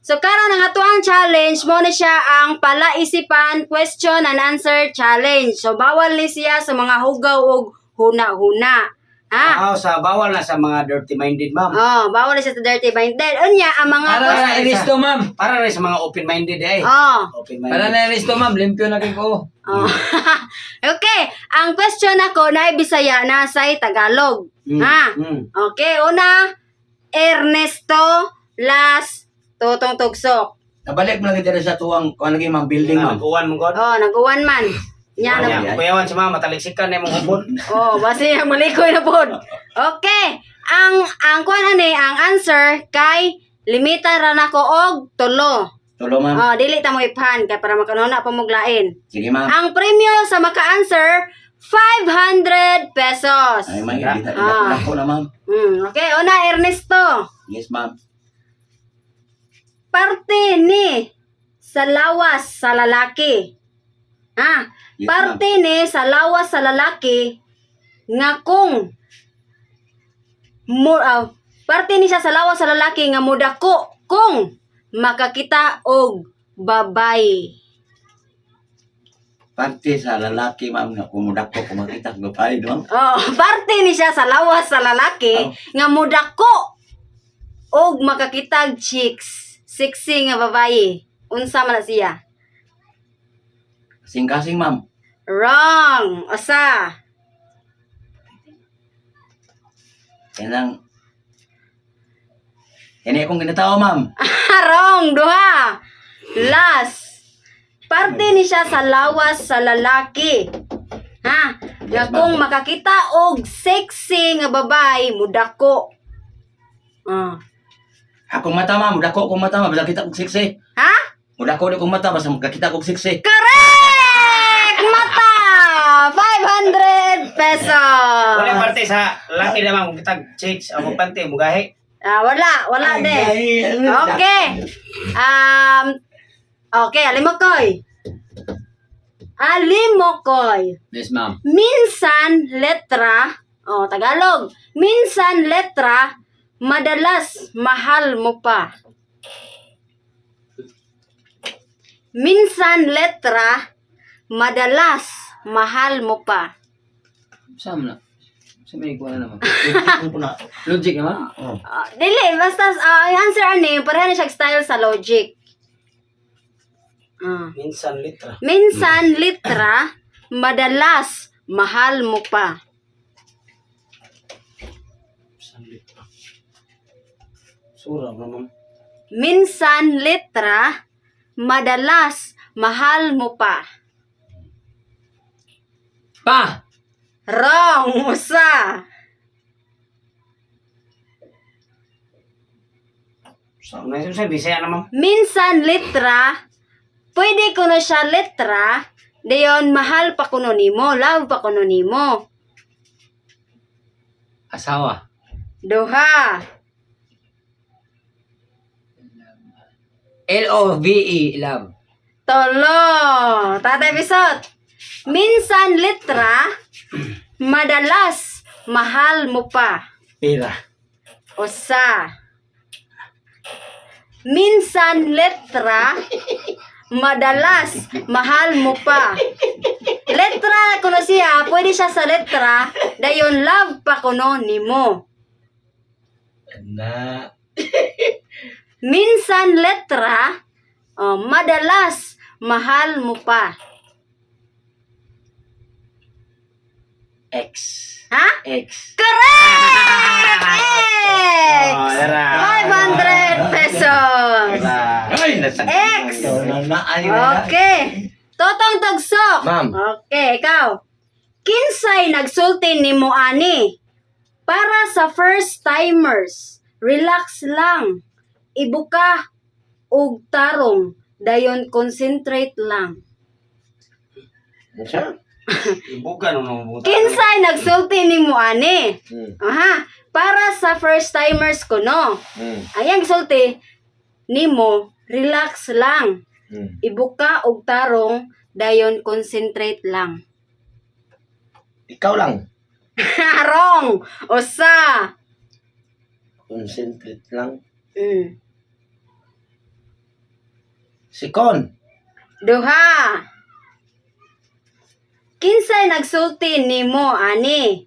So karon ang atuang challenge mo na siya ang palaisipan question and answer challenge. So bawal ni siya sa mga hugaw ug huna-huna. Ha? Sa bawal na sa mga dirty-minded, ma'am. Oh, bawal na siya sa dirty minded. Unya ang mga Para na iristo, ma'am. Para rin sa mga open-minded, eh. Oh. Open-minded. Para na iristo, ma'am. Limpyo na ko. Oh. Okay, ang question ako na Bisaya na sa Tagalog. Ha? Okay, una Ernesto Las Tutong Tugsok. Nabalik mo lagi dito sa tuwang kung lagi ma'am building, ma'am. Nag-uwan mo, God. Oh, nag-uwan man. Nya na. Kuyawan si mama, mataliksikan na yung mga ubod. Oh, basi malikoy na pod. Okay, ang kuan ani ang answer kay limita ra nako og 3. Tulo, ma'am. Oh, dili ta mo iphan kay para makanuna pa muglain. Sige, ma'am. Ang premyo sa maka-answer 500 pesos. Ay, ma'am. Ah. Ako na, ma'am. Okay, una Ernesto. Yes, ma'am. Parte ni sa lawas sa lalaki. Ha? Yes, Parte ni sa lawas sa lalaki nga kung parte ni siya sa lawas sa lalaki nga mudako kung makakita og babay. Parte sa lalaki, ma'am, na kumudak ko, kumakita ko pa, ma'am. Oh, parte ni siya sa lawas sa lalaki nga mudako og makakitag chicks. Sexy nga babae. Unsa man na siya? Kasing-kasing, ma'am. Wrong. Asa? Kailang... Yan akong ginatao, ma'am. Wrong. Duha. Last. Parte ni siya sa lawas sa lalaki. Ha? Nga kung makakita og sexy nga babae, mudako. Akong mata, ma'am. Mudako akong mata, ma'am. Basta kita kong siksi. Ha? Mudako akong mata, basta makakita kong siksi. Correct! Mata! 500 pesos! Wala parte sa laki naman kung kitag chicks, ang pante, mugahe. Wala din. Okay. Okay, Alimokoy. Yes, ma'am. Minsan letra, Tagalog. Minsan letra, madalas mahal mo pa. Minsan letra, madalas mahal mo pa. Saan na? Saan may ikuha na naman? Logic naman? Oh. Dili, basta ang answer ani, pareha na siya style sa logic. Minsan litra. Minsan litra, madalas mahal mo pa. Minsan litra. Sura mo, ma'am. Minsan litra, madalas mahal mo pa. Pa! Wrong, usa. So, sa Bisaya na, ma'am. Minsan litra, pwede ko na siya letra, dayon mahal pa kuno nimo, love pa kuno nimo. Asawa. Duha. L-O-V-E, love. Tolo. Tatay Bisot. Minsan litra, madalas mahal mo pa. Pira. Usa. Minsan letra, madalas mahal mo pa. Letra kuno siya, pwede siya sa letra, dayon love pa kuno nimo. Na. Minsan letra, madalas mahal mo pa. X. Ha? X. Correct! X! Dara. 500 pesos! Ay, nasa... X! Okay. Okay. Totong tugsok. Ma'am. Okay, ikaw. Kinsay nagsulti ni mo ani? Para sa first timers, relax lang. Ibuka og tarong, dayon concentrate lang. Siya? Ibuga nung buta. Kinsay nagsulti ni mo ani? Aha, para sa first timers ko no. Ayang sulti nimo, relax lang. Ibuka og tarong, dayon concentrate lang. Ikaw lang. Wrong. Usa. Concentrate lang. Sikon. Duha. Kinsay nagsulti nimo ani?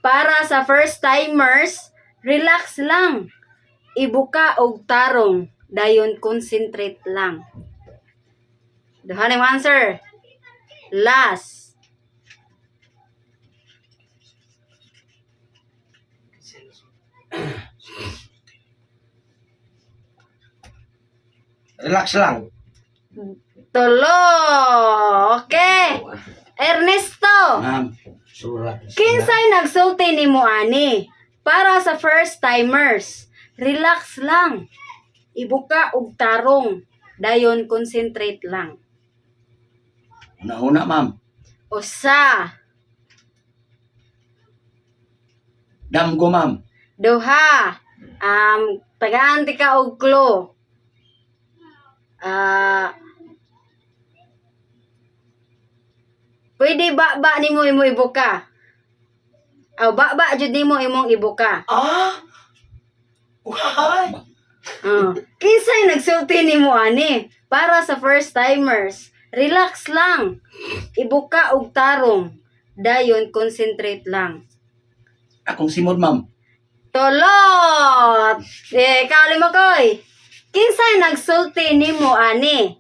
Para sa first timers, relax lang. Ibuka og tarong, dayon concentrate lang. Duha na yung answer. Last. Relax lang. Tulo. Okay. Ernesto. Ma'am, surat. Kinsay nagsulti nimo ani? Para sa first timers, relax lang. Ibuka og tarong, dayon concentrate lang. Una, ma'am. Usa, Damgo, ma'am. duha, tagaan ti ka og clue. Pwede ba nimo imo ibuka? Aw ba jud nimo imong ibuka. Ah? Why? Kinsay nagsulti nimo ani? Para sa first timers, relax lang. Ibuka og tarong, dayon concentrate lang. Akong simod, ma'am. Tolot! Kali mo koy. Kinsay nagsulti nimo ani?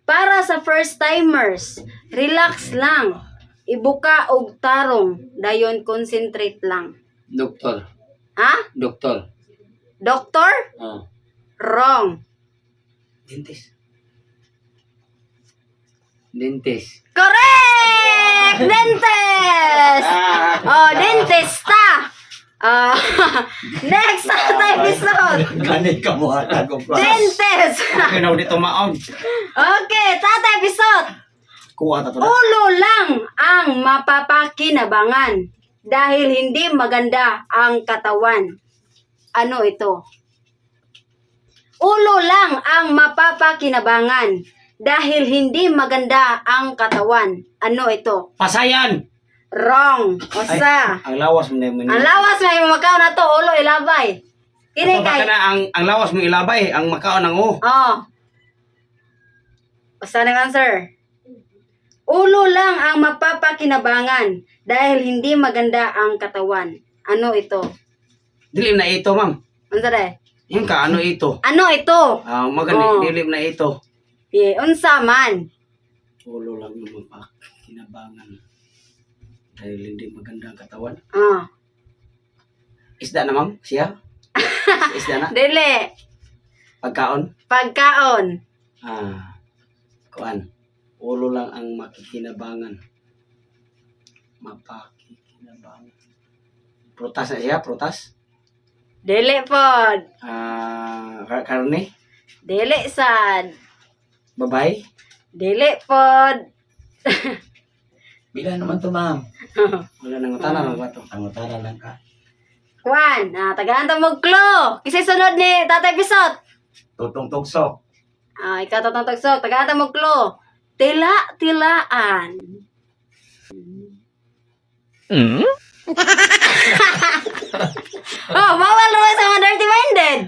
Para sa first timers, relax lang. Ibuka og tarong, dayon concentrate lang. Doktor. Ha? Doktor. Doktor? Oh. Wrong. Dentist. Dentist. Correct! Dentist! Oh, dentista! Next sa episode. Ganit ka mo ata ko pa. Dentist! Kinaw dito maon. Okay, tata episode. Kuha ta to na. Ulo lang ang mapapakinabangan dahil hindi maganda ang katawan. Ano ito? Ulo lang ang mapapakinabangan dahil hindi maganda ang katawan. Ano ito? Pasayan. Wrong. Usa. Ang lawas mo na mo. Ang lawas may makaw na to, ulo ilabay. Kini Baka kay. na ang lawas mo ilabay, ang makaon ang Oh. Usa na answer. Ulo lang ang mapapakinabangan dahil hindi maganda ang katawan. Ano ito? Dilim na ito, ma'am. Unsa day? Yung ka, ano ito? Ano ito? Maganda, Oh. dilim na ito. Unsa man? Ulo lang naman pa, kinabangan. Dahil hindi maganda ang katawan. Isda na, ma'am? Siya? Isda na? Dili. Pagkaon? Pagkaon. Kuan. Ulo lang ang makikinabangan. Mapakikinabangan. Prutas na siya? Prutas? Dili pod. Karne? Dili sad. Babay? Dili pod. Bila naman to, ma'am. Wala nang utana ng bato. Ang utara lang ka. Kwan, tagaan ta mo clue. Kisay sunod ni Tatay Pisot. Tutong tugsok. Ikaw tatang tagsok, tagaan ta mo clue. Tila-tilaan. Bawal naman sa mga dirty-minded.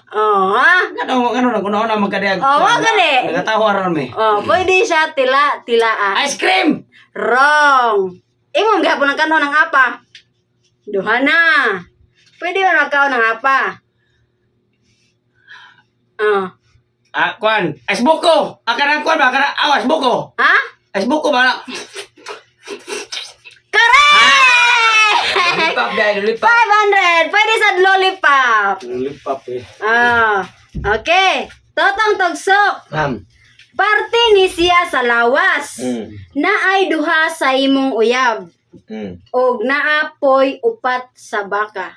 Ha? Ano na, kuno na magkadiyag. Wag gali. Nagatawa ron me. Pwede siya tila-tilaan. Ice cream! Wrong. Imong gapon ang kanon ng apa. Duha na. Pwede ba magkaon ng apa? Kuan. Ice buko! Akarang kuan ba? Ice buko! Ha? Ice buko ba na? Correct! Lulipap dahil, lulipap. 500! Pwede sa lollipop. Lulipap eh. Okay. Totong tugsok. Ma'am. Parte ni siya sa lawas. Na ay duha sa imong uyab. Og naapoy upat sa baka.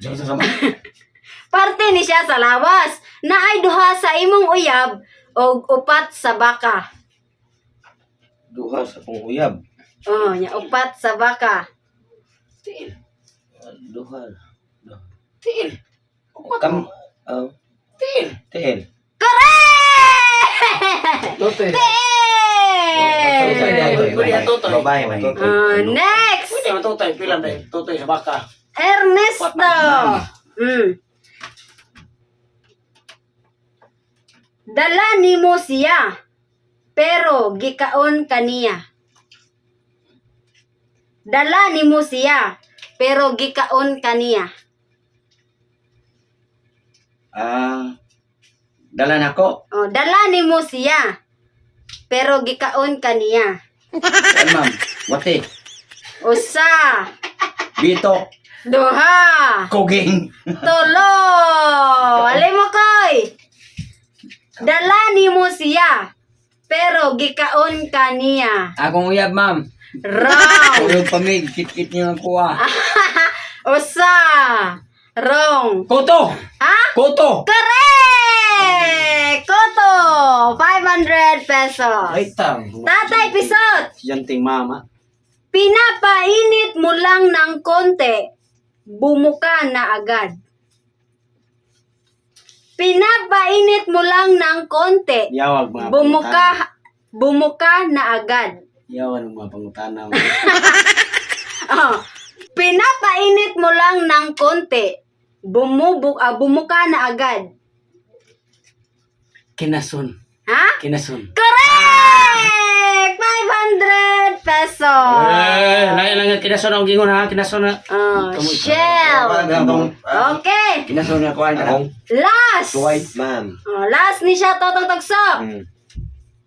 Diyan sa sama. Parte ni siya sa lawas. Na ay duha sa imong uyab og upat sa baka. Duha sa kong uyab. Nya upat sa baka. Duha. Tiil. Kam. Tiil. Tiil. Correct! Totoy. Tiil! Babae man. Next! Pwede man totoy. Pila na totoy sa baka. Ernesto! Dala nimo siya, pero gikaon kaniya. Dala nimo siya, pero gikaon kaniya. Dala nako. Oh, dala nimo siya, pero gikaon kaniya. Kuan ma'am. Wate. Usa, Bito. duha, Koging. tulo. Alay mo koy. Dala nimo siya, pero gikaon kaniya. Akong uyab, ma'am. Wrong. Uyab pa mig, kit-kit niyo ang kuha. Usa, wrong. Koto! Ha? Koto! Correct! Koto! 500 pesos. Ay, tang. Tatay Pisot, Yanting mama. pinapainit mo lang ng konti, bumuka na agad. Pinapainit mo lang ng konti, Yawag mga bumuka na agad. Yawan ng mga pangutana. Oh, pinapainit mo lang ng konti, bumuka na agad. Kinason. Ha? Kinason. Correct! 500 pesos. Lain lang kinason ang gingon ha. Kinason na. Oh, shell. Okay. Kinasun nga kuan ka. Last. Ma'am. Oh, last ni siya totong tagso.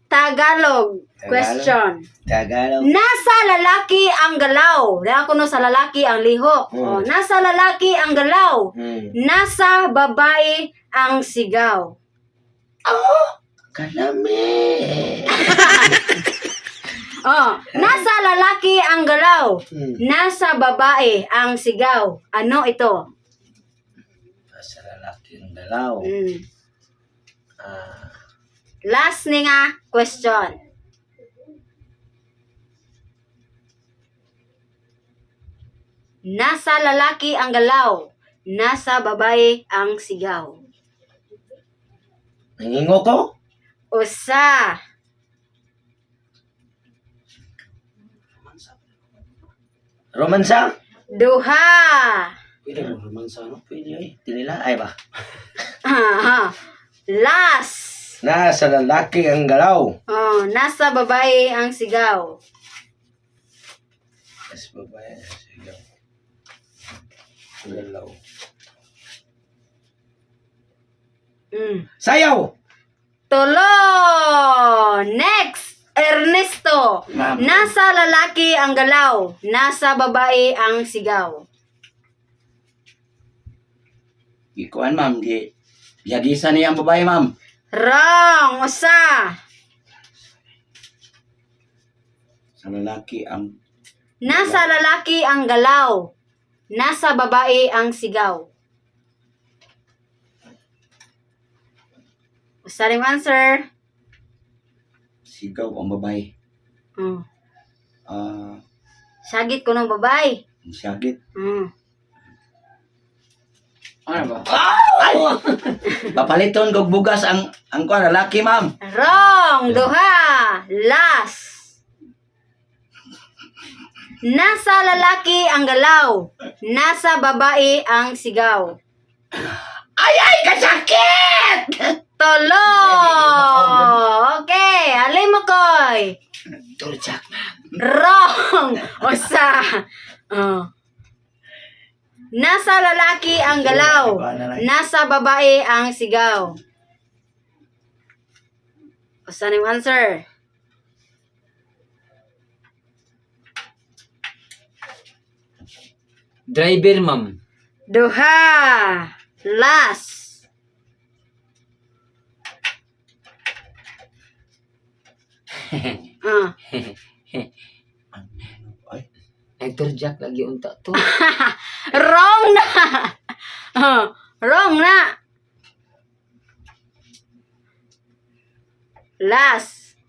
Tagalog question. Tagalog. Nasa lalaki ang galaw. Dahil ako no sa lalaki ang lihok. Oh, nasa lalaki ang galaw. Nasa babae ang sigaw. Kalami. Oh, nasa lalaki ang galaw. Nasa babae ang sigaw. Ano ito? Sa lalaki ng dalaw. Last ni nga question. Nasa lalaki ang galaw. Nasa babae ang sigaw. Nangingo ko? Usa. Romansa? Duha. Pwede mo romansa, no? Pwede eh. Tinila ay ba? Last. Nasa lalaki ang galaw. Oh, nasa babae ang sigaw. Mas babae. Sige. Galaw. Sayaw! Tulo. Next. Ernesto. Ma'am. Nasa lalaki ang galaw. Nasa babae ang sigaw. Ikuan ma'am. Yagisa niya ang babae ma'am. Wrong. Usa. Sa lalaki ang... Nasa lalaki ang galaw. Nasa babae ang sigaw. Usa ring answer. Sigaw ang babae. Oh. Ah, Sagit ko ng babae. sakit. Ano ba? Papaliton kog bugas ang kuan lalaki ma'am. Wrong. Duha. Last. Nasa lalaki ang galaw. Nasa babae ang sigaw. Ay, kasakit! Tolo. Okay. Alay mo koy. Turjak ma'am. Wrong. Usa. Oh. Nasa lalaki ang galaw. Nasa babae ang sigaw. Usa ning answer. Driver, ma'am. Duha. Last. Ay, Nagturjak lagi unta to. Wrong na. Wrong na. Last.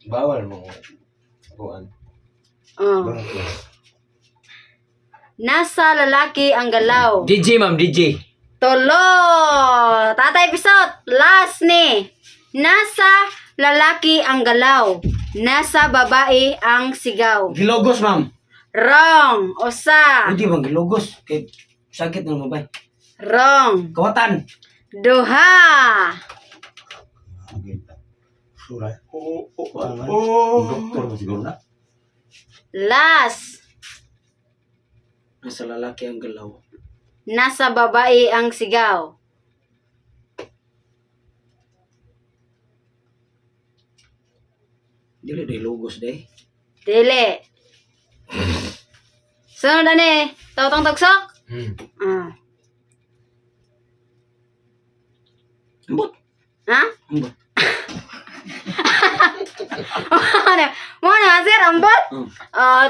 bawal mo. Kuan. Nasa lalaki ang galaw. DJ, ma'am, DJ. Tolo. Tatay Pisot. Last ni. Nasa lalaki ang galaw. Nasa babae ang sigaw. Gilogos, ma'am. Wrong. Usa. Hindi bang gilogos? Kay sakit ng babae. Wrong. Kawatan. Duha. Suray. Oo. Doktor mo siguro na. Last. Nasa lalaki ang galaw. Nasa babae ang sigaw. Dili day lugos day. Dili. Sunod na ni. Tautang tagsok. Ah. Ambot. Ha? Ambot. Mo na sir, ambot. Hmm.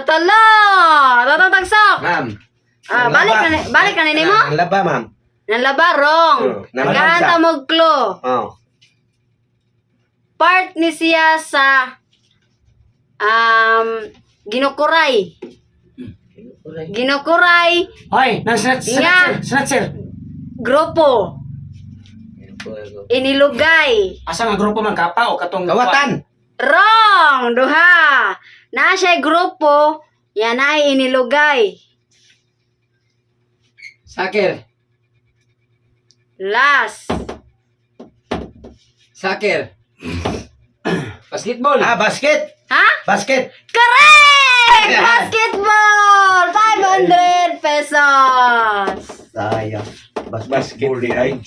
Talo. Tautang tagsok. Ma'am. Balik ka ni mo. Ang laba, ma'am. Nanlabarong. Naman Nagahanta siya. mo clue. Oh. Part ni siya sa ginukuray. Ginukuray Hoy, nang Nga. snatcher. grupo. Inilugay. Asa nga grupo man kapa o katong Kawatan. Wrong! Duha. Na siya grupo, yan ay inilugay. Sakir. Last. Sakir. Basketball. Basket. Ha? Basket. Correct! Basketball! 500 pesos! Sayang. Basket. Basketball di ay.